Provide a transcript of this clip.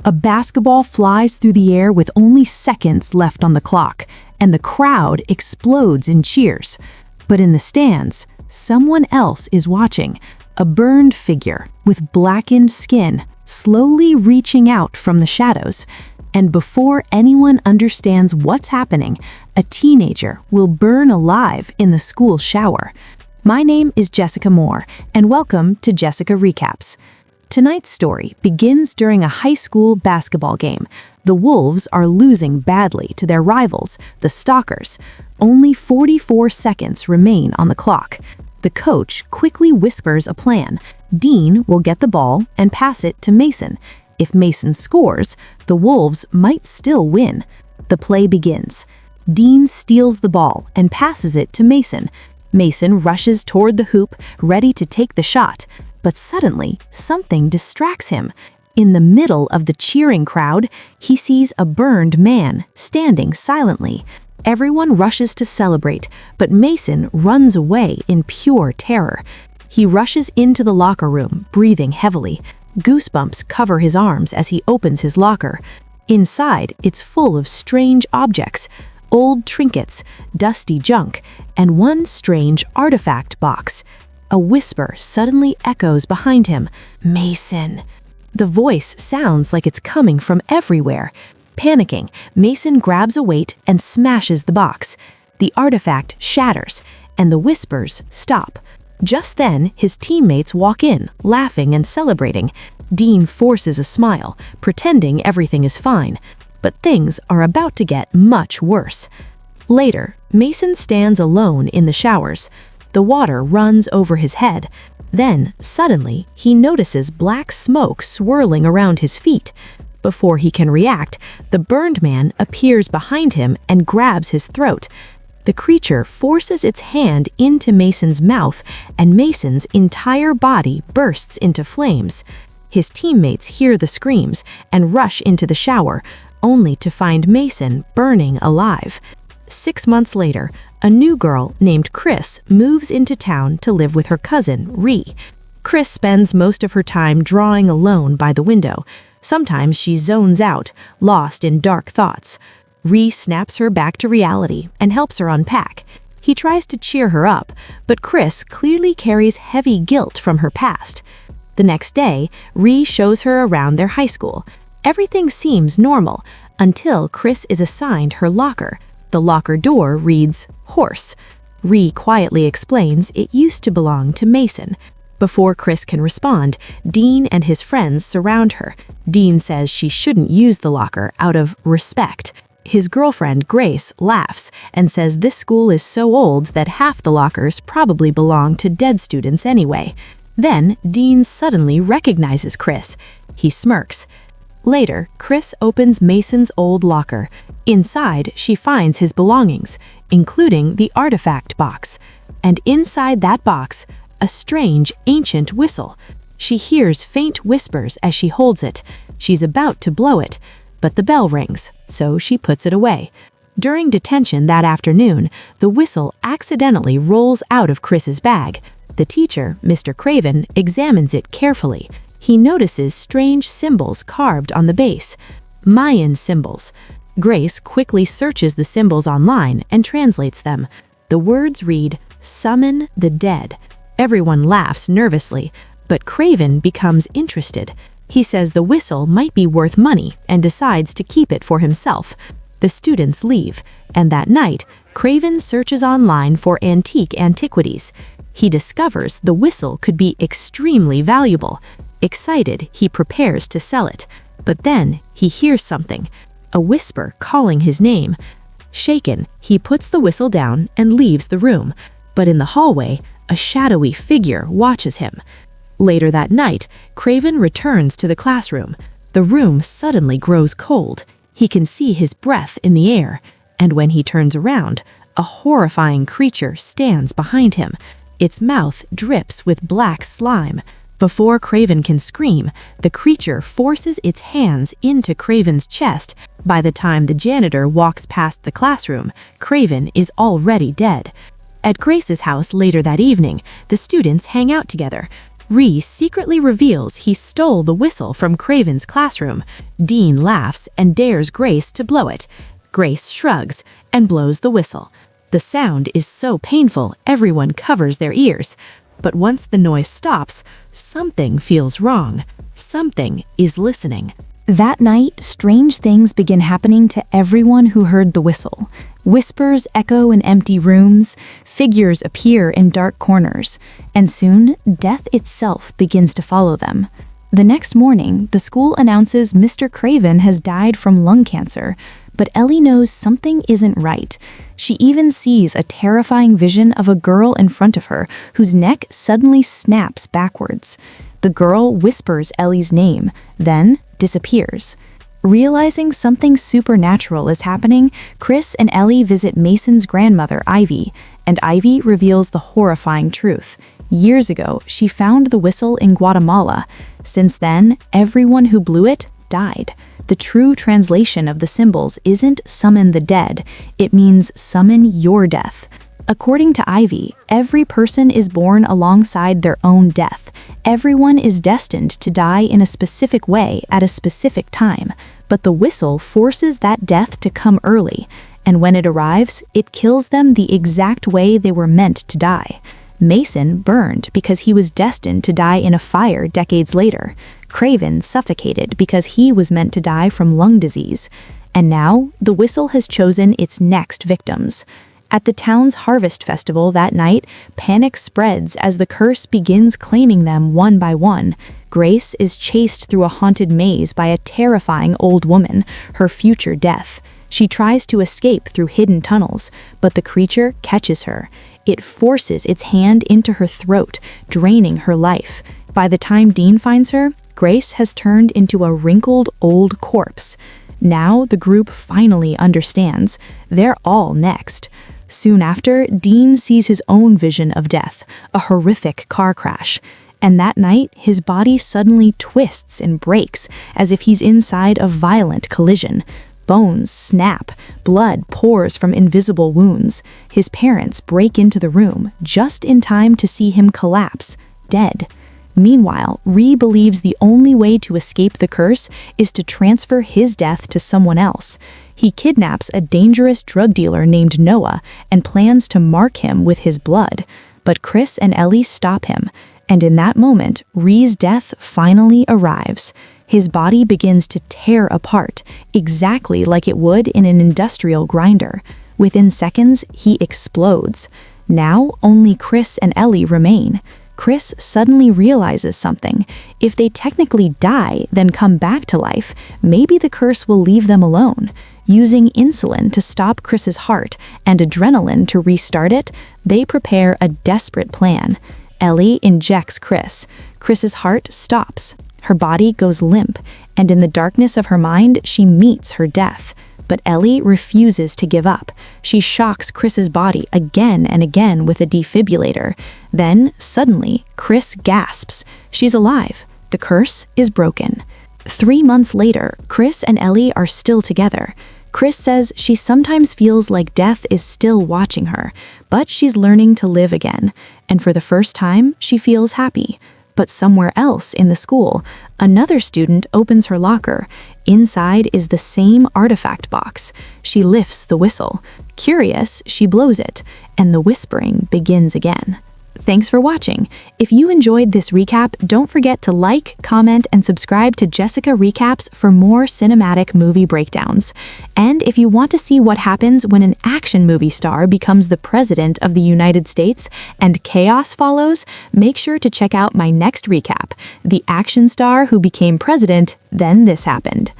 A basketball flies through the air with only seconds left on the clock, and the crowd explodes in cheers. But in the stands, someone else is watching, a burned figure with blackened skin slowly reaching out from the shadows. And before anyone understands what's happening, a teenager will burn alive in the school shower. My name is Jessica Moore, and welcome to Jessica Recaps. Tonight's story begins during a high school basketball game. The Wolves are losing badly to their rivals, the Stalkers. Only 44 seconds remain on the clock. The coach quickly whispers a plan. Dean will get the ball and pass it to Mason. If Mason scores, the Wolves might still win. The play begins. Dean steals the ball and passes it to Mason. Mason rushes toward the hoop, ready to take the shot. But suddenly, something distracts him. In the middle of the cheering crowd, he sees a burned man standing silently. Everyone rushes to celebrate, but Mason runs away in pure terror. He rushes into the locker room, breathing heavily. Goosebumps cover his arms as he opens his locker. Inside, it's full of strange objects, old trinkets, dusty junk, and one strange artifact box. A whisper suddenly echoes behind him. Mason. The voice sounds like it's coming from everywhere. Panicking, Mason grabs a weight and smashes the box. The artifact shatters, and the whispers stop. Just then, his teammates walk in, laughing and celebrating. Dean forces a smile, pretending everything is fine. But things are about to get much worse. Later, Mason stands alone in the showers. The water runs over his head. Then, suddenly, he notices black smoke swirling around his feet. Before he can react, the burned man appears behind him and grabs his throat. The creature forces its hand into Mason's mouth, and Mason's entire body bursts into flames. His teammates hear the screams and rush into the shower, only to find Mason burning alive. 6 months later, a new girl named Chris moves into town to live with her cousin, Ree. Chris spends most of her time drawing alone by the window. Sometimes she zones out, lost in dark thoughts. Ree snaps her back to reality and helps her unpack. He tries to cheer her up, but Chris clearly carries heavy guilt from her past. The next day, Ree shows her around their high school. Everything seems normal until Chris is assigned her locker. The locker door reads, "Horse." Ree quietly explains it used to belong to Mason. Before Chris can respond, Dean and his friends surround her. Dean says she shouldn't use the locker out of respect. His girlfriend, Grace, laughs and says this school is so old that half the lockers probably belong to dead students anyway. Then, Dean suddenly recognizes Chris. He smirks. Later, Chris opens Mason's old locker. Inside, she finds his belongings, including the artifact box. And inside that box, a strange, ancient whistle. She hears faint whispers as she holds it. She's about to blow it, but the bell rings, so she puts it away. During detention that afternoon, the whistle accidentally rolls out of Chris's bag. The teacher, Mr. Craven, examines it carefully. He notices strange symbols carved on the base. Mayan symbols. Grace quickly searches the symbols online and translates them. The words read, "Summon the dead." Everyone laughs nervously, but Craven becomes interested. He says the whistle might be worth money and decides to keep it for himself. The students leave, and that night, Craven searches online for antique antiquities. He discovers the whistle could be extremely valuable. Excited, he prepares to sell it. But then he hears something, a whisper calling his name. Shaken, he puts the whistle down and leaves the room. But in the hallway, a shadowy figure watches him. Later that night, Craven returns to the classroom. The room suddenly grows cold. He can see his breath in the air. And when he turns around, a horrifying creature stands behind him. Its mouth drips with black slime. Before Craven can scream, the creature forces its hands into Craven's chest. By the time the janitor walks past the classroom, Craven is already dead. At Grace's house later that evening, the students hang out together. Ree secretly reveals he stole the whistle from Craven's classroom. Dean laughs and dares Grace to blow it. Grace shrugs and blows the whistle. The sound is so painful, everyone covers their ears. But once the noise stops, something feels wrong. Something is listening. That night, strange things begin happening to everyone who heard the whistle. Whispers echo in empty rooms, figures appear in dark corners, and soon, death itself begins to follow them. The next morning, the school announces Mr. Craven has died from lung cancer, but Ellie knows something isn't right. She even sees a terrifying vision of a girl in front of her whose neck suddenly snaps backwards. The girl whispers Ellie's name, then disappears. Realizing something supernatural is happening, Chris and Ellie visit Mason's grandmother, Ivy, and Ivy reveals the horrifying truth. Years ago, she found the whistle in Guatemala. Since then, everyone who blew it died. The true translation of the symbols isn't summon the dead, it means summon your death. According to Ivy, every person is born alongside their own death. Everyone is destined to die in a specific way at a specific time, but the whistle forces that death to come early, and when it arrives, it kills them the exact way they were meant to die. Mason burned because he was destined to die in a fire decades later. Craven suffocated because he was meant to die from lung disease. And now, the whistle has chosen its next victims. At the town's harvest festival that night, panic spreads as the curse begins claiming them one by one. Grace is chased through a haunted maze by a terrifying old woman, her future death. She tries to escape through hidden tunnels, but the creature catches her. It forces its hand into her throat, draining her life. By the time Dean finds her, Grace has turned into a wrinkled old corpse. Now the group finally understands. They're all next. Soon after, Dean sees his own vision of death, a horrific car crash. And that night, his body suddenly twists and breaks, as if he's inside a violent collision. Bones snap, blood pours from invisible wounds. His parents break into the room, just in time to see him collapse, dead. Meanwhile, Ree believes the only way to escape the curse is to transfer his death to someone else. He kidnaps a dangerous drug dealer named Noah and plans to mark him with his blood. But Chris and Ellie stop him, and in that moment, Ree's death finally arrives. His body begins to tear apart, exactly like it would in an industrial grinder. Within seconds, he explodes. Now, only Chris and Ellie remain. Chris suddenly realizes something. If they technically die, then come back to life, maybe the curse will leave them alone. Using insulin to stop Chris's heart and adrenaline to restart it, they prepare a desperate plan. Ellie injects Chris. Chris's heart stops. Her body goes limp, and in the darkness of her mind, she meets her death. But Ellie refuses to give up. She shocks Chris's body again and again with a defibrillator. Then, suddenly, Chris gasps. She's alive. The curse is broken. 3 months later, Chris and Ellie are still together. Chris says she sometimes feels like death is still watching her, but she's learning to live again. And for the first time, she feels happy. But somewhere else in the school, another student opens her locker. Inside is the same artifact box. She lifts the whistle. Curious, she blows it, and the whispering begins again. Thanks for watching. If you enjoyed this recap, don't forget to like, comment, and subscribe to Jessica Recaps for more cinematic movie breakdowns. And if you want to see what happens when an action movie star becomes the President of the United States and chaos follows, make sure to check out my next recap, The Action Star Who Became President, Then This Happened.